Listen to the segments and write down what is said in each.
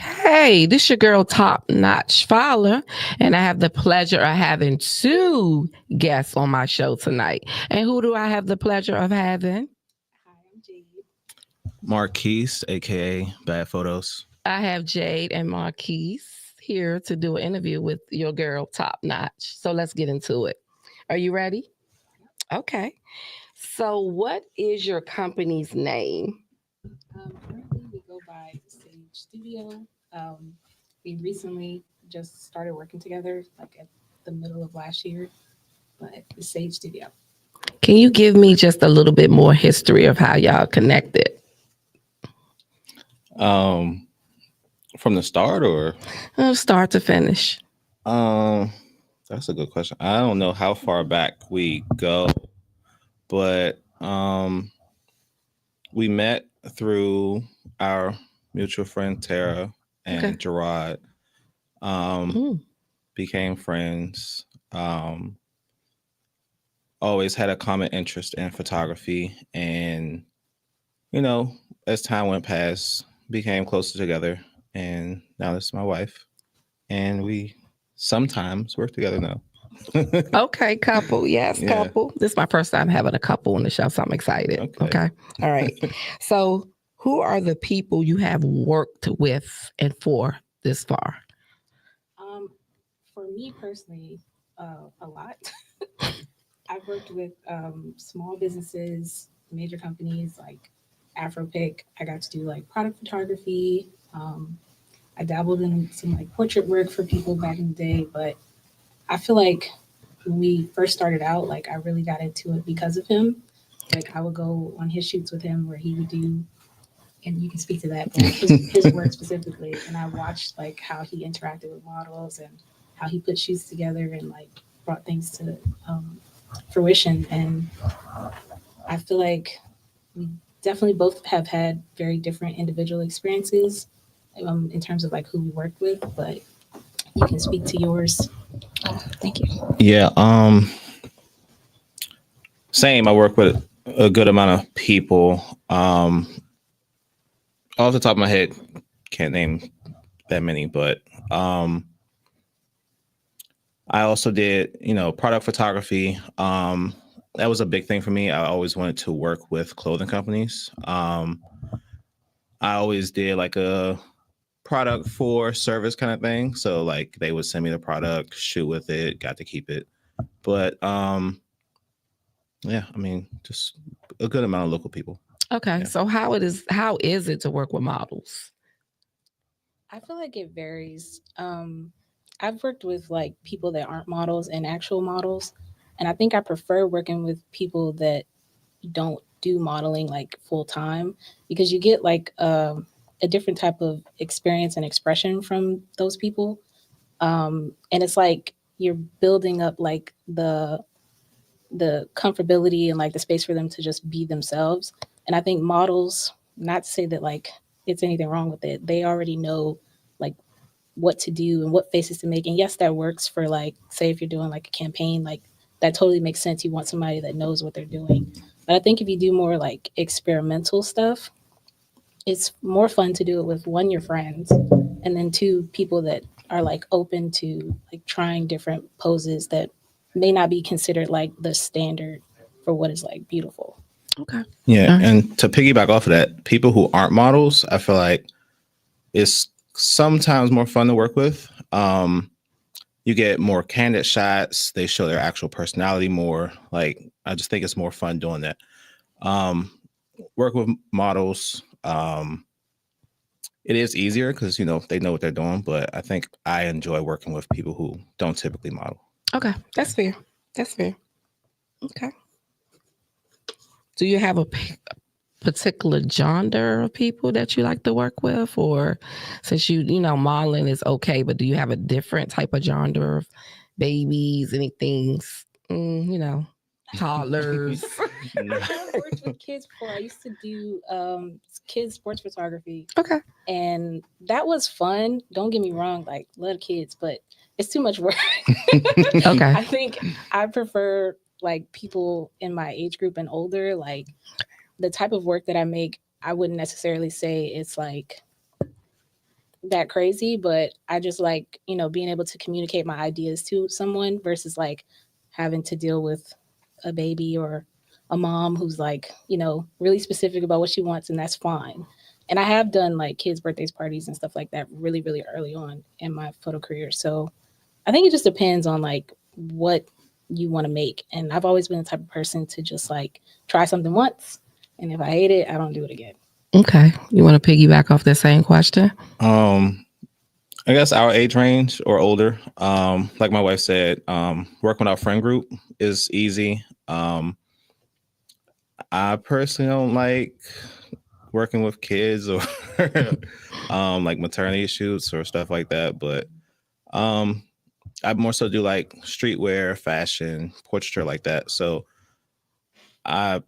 Hey, this your girl Topnotch Fowler, and I have the pleasure of having two guests on my show tonight. And who do I have the pleasure of having? Hi, I'm Jade. Marquise, aka Bad Photos. I have Jade and Marquise here to do an interview with your girl Topnotch. So let's get into it. Are you ready? Okay. So, what is your company's name? Currently, we go by Sage Studio. We recently just started working together, like at the middle of last year, but the Sage Studio. Can you give me just a little bit more history of how y'all connected? From the start, or Start to finish. um, that's a good question. I don't know how far back we go, but we met through our mutual friend Tara and Okay. Gerard. Mm. Became friends. Always had a common interest in photography, and as time went past, became closer together, and now this is my wife, and we sometimes work together now. Okay, couple. Yes, Yeah. couple. This is my first time having a couple on the show, so I'm excited. Okay. All right. So, who are the people you have worked with and for this far? For me personally, a lot. I've worked with small businesses, major companies like AfroPic. I got to do like product photography. I dabbled in some like portrait work for people back in the day, but I feel like when we first started out, like I really got into it because of him. Like I would go on his shoots with him where he would do, and you can speak to that, but his work specifically. And I watched like how he interacted with models and how he put shoots together and like brought things to fruition. And I feel like we definitely both have had very different individual experiences in terms of like who we worked with, but you can speak to yours. Thank you. Yeah. Same. I work with a good amount of people. Off the top of my head, can't name that many, but I also did, product photography. That was a big thing for me. I always wanted to work with clothing companies. I always did like a product for service kind of thing. So like they would send me the product, shoot with it, got to keep it. But yeah, I mean, just a good amount of local people. Okay. Yeah. So how is it to work with models? I feel like it varies. I've worked with like people that aren't models and actual models, and I think I prefer working with people that don't do modeling like full time because you get like a different type of experience and expression from those people, and it's like you're building up like the comfortability and like the space for them to just be themselves. And I think models, not to say that like it's anything wrong with it, they already know like what to do and what faces to make. And yes, that works for like, say if you're doing like a campaign, like that totally makes sense. You want somebody that knows what they're doing. But I think if you do more like experimental stuff, it's more fun to do it with one, your friends, and then two, people that are like open to like trying different poses that may not be considered like the standard for what is like beautiful. Okay. Yeah. And to piggyback off of that, people who aren't models, I feel like it's sometimes more fun to work with. You get more candid shots. They show their actual personality more. Like, I just think it's more fun doing that. Work with models. It is easier because, they know what they're doing. But I think I enjoy working with people who don't typically model. Okay. That's fair. That's fair. Okay. Do you have a particular genre of people that you like to work with, or since modeling is okay, but do you have a different type of genre of babies, anything, toddlers? I've worked with kids before. I used to do kids sports photography. Okay. And that was fun. Don't get me wrong, like love kids, but it's too much work. Okay. I think I prefer like people in my age group and older. Like the type of work that I make, I wouldn't necessarily say it's like that crazy, but I just like, being able to communicate my ideas to someone versus like having to deal with a baby or a mom who's like, really specific about what she wants, and that's fine. And I have done like kids' birthdays parties and stuff like that really, really early on in my photo career. So I think it just depends on like what you want to make. And I've always been the type of person to just like try something once. And if I hate it, I don't do it again. Okay. You want to piggyback off that same question? I guess our age range or older. Like my wife said, working with our friend group is easy. I personally don't like working with kids or like maternity shoots or stuff like that, but um, I more so do like streetwear, fashion, portraiture like that. So I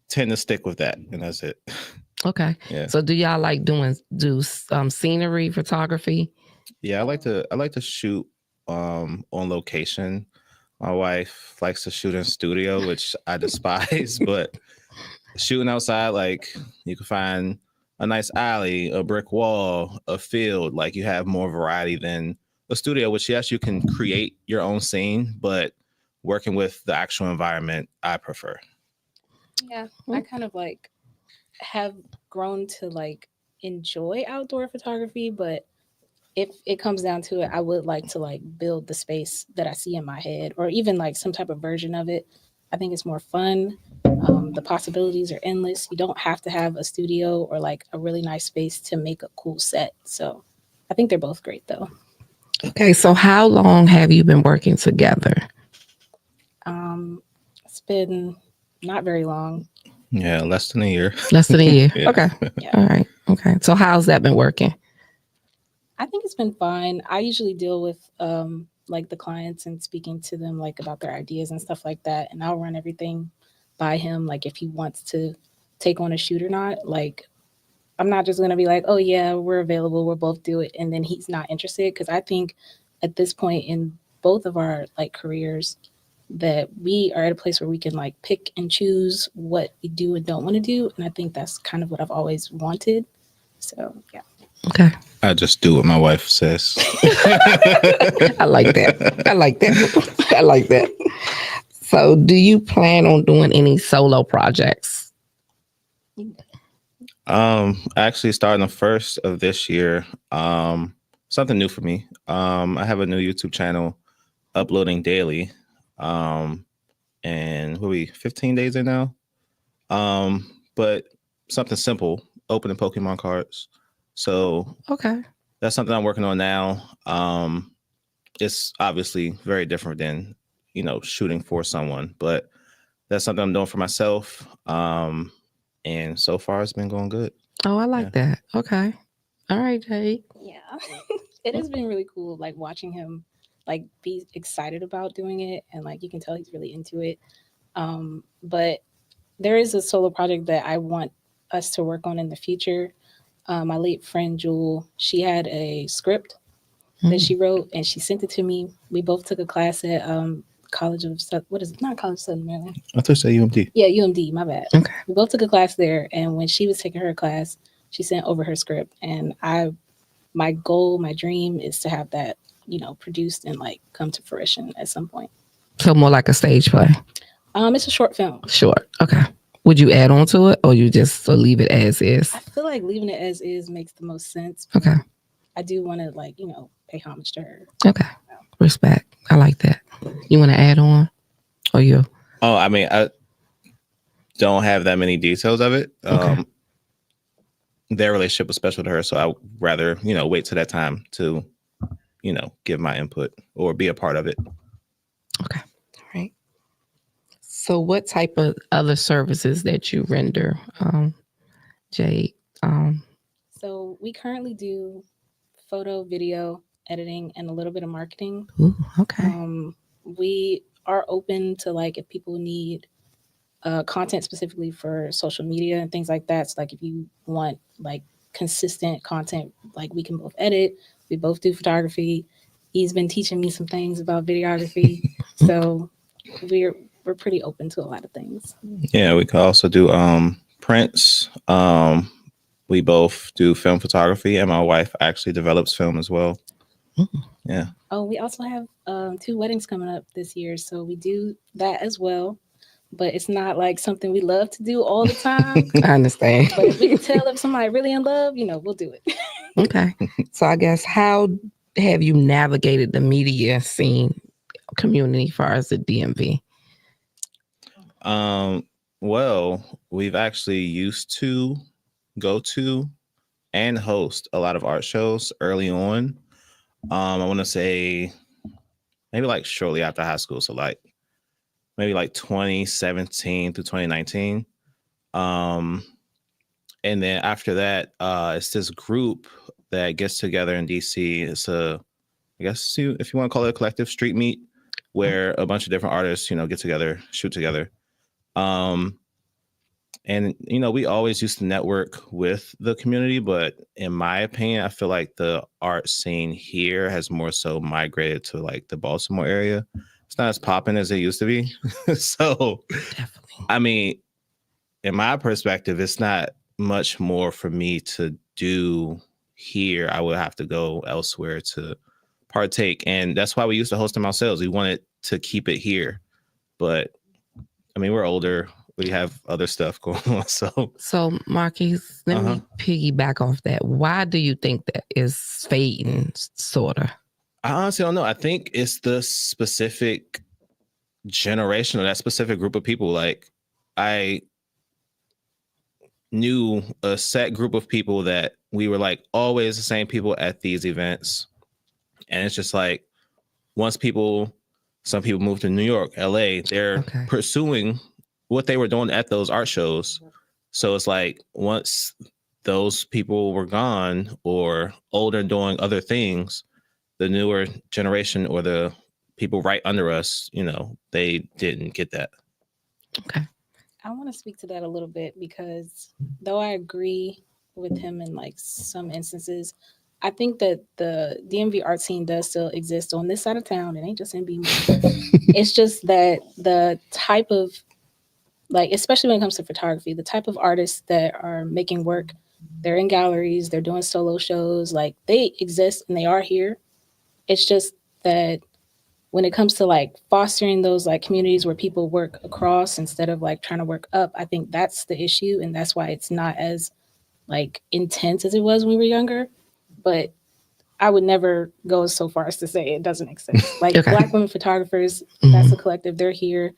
tend to stick with that, and that's it. Okay. Yeah. So do y'all like do scenery photography? Yeah, I like to shoot on location. My wife likes to shoot in studio, which I despise, but shooting outside, like you can find a nice alley, a brick wall, a field, like you have more variety than a studio, which yes, you can create your own scene, but working with the actual environment, I prefer. Yeah, I kind of like have grown to like enjoy outdoor photography, but if it comes down to it, I would like to like build the space that I see in my head or even like some type of version of it. I think it's more fun. The possibilities are endless. You don't have to have a studio or like a really nice space to make a cool set. So I think they're both great though. Okay. So how long have you been working together? It's been not very long. Yeah, less than a year. Less than a year. Yeah. Okay. Yeah. All right. Okay. So how's that been working? I think it's been fine. I usually deal with like the clients and speaking to them like about their ideas and stuff like that. And I'll run everything by him, like if he wants to take on a shoot or not. Like I'm not just gonna be like, oh yeah, we're available, we'll both do it, and then he's not interested. Because I think at this point in both of our like careers that we are at a place where we can like pick and choose what we do and don't want to do. And I think that's kind of what I've always wanted. So yeah. Okay. I just do what my wife says. I like that. I like that. I like that. So do you plan on doing any solo projects? Actually starting the first of this year, something new for me. I have a new YouTube channel uploading daily. And what are we 15 days in now? But something simple, opening Pokemon cards. So Okay. that's something I'm working on now. It's obviously very different than, shooting for someone, but that's something I'm doing for myself. And so far it's been going good. Oh, I like that. Okay. All right, Jade. Yeah. It has been really cool like watching him like be excited about doing it, and like you can tell he's really into it. But there is a solo project that I want us to work on in the future. My late friend Jewel, she had a script that she wrote and she sent it to me. We both took a class at College of what is it? Not College of Southern Maryland. I thought you said UMD. Yeah, UMD. My bad. Okay. We both took a class there, and when she was taking her class, she sent over her script, and my goal, my dream is to have that, produced and like come to fruition at some point. So more like a stage play. It's a short film. Short. Okay. Would you add on to it or you just leave it as is? I feel like leaving it as is makes the most sense. Okay. I do want to like, pay homage to her. Okay. Respect. I like that. You want to add on? Or you? Oh, I mean, I don't have that many details of it. Okay. Their relationship was special to her, so I'd rather, wait till that time to, give my input or be a part of it. Okay. All right. So what type of other services that you render, Jade? So we currently do photo, video, editing, and a little bit of marketing. Ooh, okay. We are open to like if people need content specifically for social media and things like that. So like if you want like consistent content, like we can both edit, we both do photography, He's been teaching me some things about videography. So we're pretty open to a lot of things. Yeah, we could also do prints. We both do film photography, and my wife actually develops film as well. Yeah. Oh, we also have 2 weddings coming up this year, so we do that as well. But it's not like something we love to do all the time. I understand. But if we can tell if somebody really in love, we'll do it. Okay. So I guess how have you navigated the media scene community as far as the DMV? Well, we've actually used to go to and host a lot of art shows early on. I want to say maybe like shortly after high school, so like maybe like 2017 through 2019. And then after that, it's this group that gets together in DC. It's I guess if you want to call it a collective street meet, where a bunch of different artists, get together, shoot together. And we always used to network with the community, but in my opinion, I feel like the art scene here has more so migrated to like the Baltimore area. It's not as popping as it used to be. So, Definitely. I mean, in my perspective, it's not much more for me to do here. I would have to go elsewhere to partake. And that's why we used to host them ourselves. We wanted to keep it here. But I mean, we're older. We have other stuff going on. So Marquise, let me piggyback off that. Why do you think that is fading, sort of? I honestly don't know. I think it's the specific generation or that specific group of people. Like, I knew a set group of people that we were like always the same people at these events. And it's just like once some people move to New York, LA, they're pursuing what they were doing at those art shows. So it's like once those people were gone or older doing other things, the newer generation or the people right under us, they didn't get that. Okay. I want to speak to that a little bit because though I agree with him in like some instances, I think that the DMV art scene does still exist on this side of town. It ain't just in BMO. It's just that the type of, like, especially when it comes to photography, the type of artists that are making work, they're in galleries, they're doing solo shows, like they exist and they are here. It's just that when it comes to like fostering those like communities where people work across instead of like trying to work up, I think that's the issue. And that's why it's not as like intense as it was when we were younger. But I would never go so far as to say it doesn't exist. Like Black women photographers, that's a collective. They're here.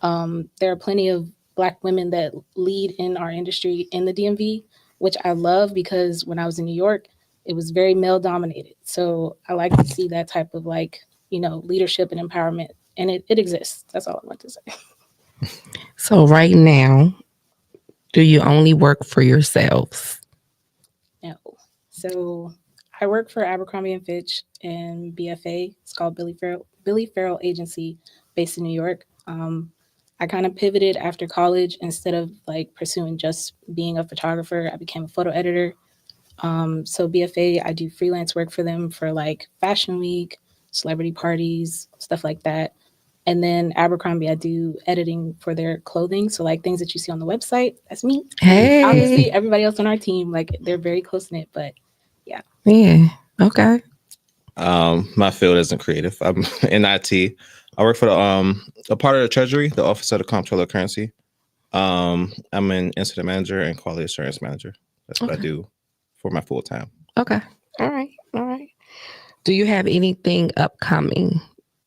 There are plenty of Black women that lead in our industry in the DMV, which I love because when I was in New York, it was very male dominated. So I like to see that type of like, leadership and empowerment. And it exists. That's all I want to say. So right now, do you only work for yourselves? No. So I work for Abercrombie & Fitch and BFA. It's called Billy Farrell Agency based in New York. I kind of pivoted after college. Instead of like pursuing just being a photographer, I became a photo editor. So BFA, I do freelance work for them for like Fashion Week, celebrity parties, stuff like that. And then Abercrombie, I do editing for their clothing. So like things that you see on the website, that's me. Hey. Obviously, everybody else on our team, like they're very close knit, but yeah. Yeah. Okay. My field isn't creative. I'm in IT. I work for a part of the Treasury, the Office of the Comptroller of Currency. I'm an incident manager and quality assurance manager. That's what I do for my full time. Okay. All right. Do you have anything upcoming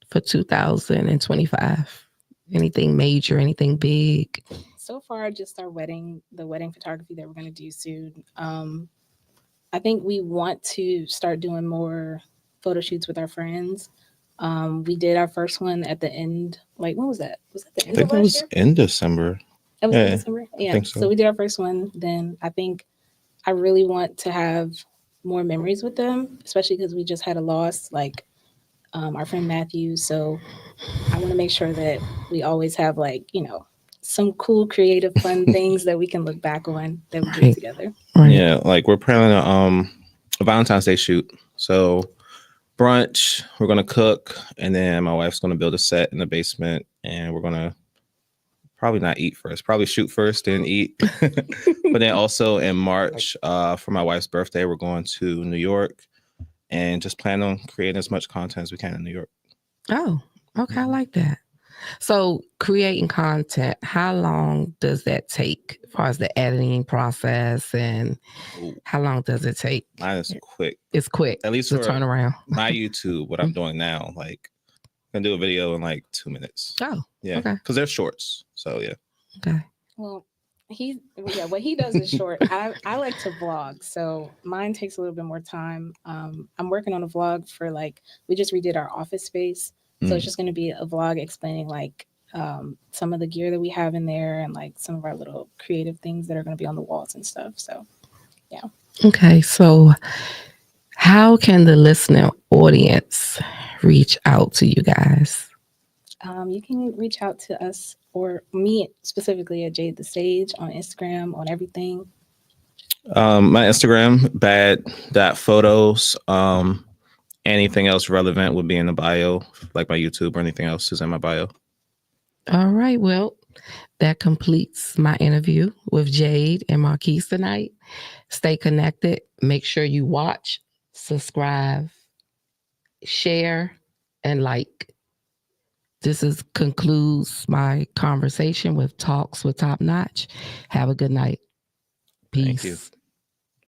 for 2025? Anything major? Anything big? So far, just the wedding photography that we're going to do soon. I think we want to start doing more photo shoots with our friends. We did our first one at the end. Like, when was that? Was that the end of last year? In December. It was in December? Yeah. I think so. So we did our first one. Then I think I really want to have more memories with them, especially because we just had a loss, like our friend Matthew. So I want to make sure that we always have like, some cool, creative, fun things that we can look back on that we did together. Right. Yeah, like we're planning a Valentine's Day shoot. So brunch. We're gonna cook, and then my wife's gonna build a set in the basement, and we're gonna probably not eat first, probably shoot first, then eat. But then also in March, for my wife's birthday, we're going to New York, and just plan on creating as much content as we can in New York. Oh, okay. I like that. So creating content, how long does that take as far as the editing process, and Ooh, how long does it take? mine is quick. It's quick. At least to for turn around. my YouTube, what I'm doing now, like I can do a video in like 2 minutes. Oh, Yeah, okay. because they're shorts. So yeah. Okay. Well, what he does is short. I like to vlog, so mine takes a little bit more time. I'm working on a vlog for like we just redid our office space, so it's just going to be a vlog explaining like some of the gear that we have in there and like some of our little creative things that are going to be on the walls and stuff. So yeah. Okay. So how can the listener audience reach out to you guys? You can reach out to us or me specifically at Jade the Sage on Instagram, on everything. My Instagram, bad.photos. Anything else relevant would be in the bio, like my YouTube or anything else is in my bio. All right. Well, that completes my interview with Jade and Marquise tonight. Stay connected. Make sure you watch, subscribe, share, and like. This concludes my conversation with Talks with Topnotch. Have a good night. Peace. Thank you.